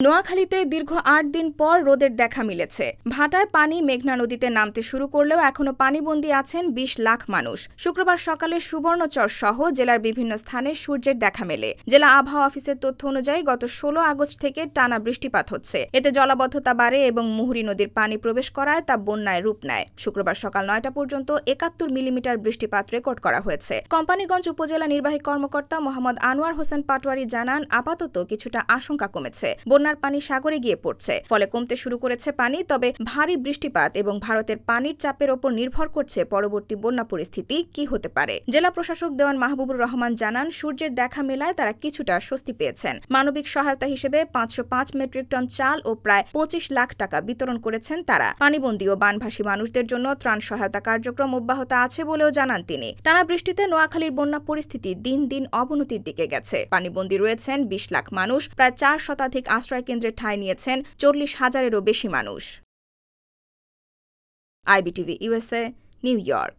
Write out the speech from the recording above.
নোয়াখালীতে দীর্ঘ ৮ দিন পর রোদের দেখা মিলেছে। ভাটায় পানি মেঘনা নদীতে নামতে শুরু করলেও এখনো পানিবন্দী আছেন ২০ লাখ মানুষ। শুক্রবার সকালে সুবর্ণচর সহ জেলার বিভিন্ন স্থানে সূর্যের দেখা মেলে। জেলা আবহাওয়া অফিসের তথ্য অনুযায়ী গত ১৬ আগস্ট থেকে টানা বৃষ্টিপাত হচ্ছে। এতে জলাবদ্ধতা বাড়ে এবং মুহুরী নদীর পানি প্রবেশ করায় তা বন্যায় রূপ নেয়। শুক্রবার সকাল ৯টা পর্যন্ত ৭১ মিলিমিটার বৃষ্টিপাত রেকর্ড করা হয়েছে। কোম্পানীগঞ্জ উপজেলা নির্বাহী কর্মকর্তা মোহাম্মদ আনোয়ার হোসেন পাটোয়ারি জানান, আপাতত কিছুটা আশঙ্কা কমেছে। বন্যার পানি সাগরে গিয়ে পড়ছে, ফলে কমতে শুরু করেছে পানি। তবে ভারী বৃষ্টিপাত এবং ভারতের পানির চাপের ওপর নির্ভর করছে পরবর্তী বন্যা পরিস্থিতি কি হতে পারে। জেলা প্রশাসক দেওয়ান মাহবুবুর রহমান জানান, সূর্যের দেখা মেলায় তারা কিছুটা স্বস্তি পেয়েছেন। মানবিক সহায়তা হিসেবে ৫০৫ মেট্রিক টন চাল ও প্রায় ২৫ লাখ টাকা বিতরণ করেছেন তারা। পানিবন্দী ও বানভাসী মানুষদের জন্য ত্রাণ সহায়তা কার্যক্রম অব্যাহত আছে বলেও জানান তিনি। টানা বৃষ্টিতে নোয়াখালীর বন্যা পরিস্থিতি দিন দিন অবনতির দিকে গেছে। পানিবন্দী রয়েছেন ২০ লাখ মানুষ। প্রায় ৪ শতাধিক আশ্রয় কেন্দ্রে ঠাঁই নিয়েছেন ৪০,০০০-এরও বেশি মানুষ। IBTV USA, new York.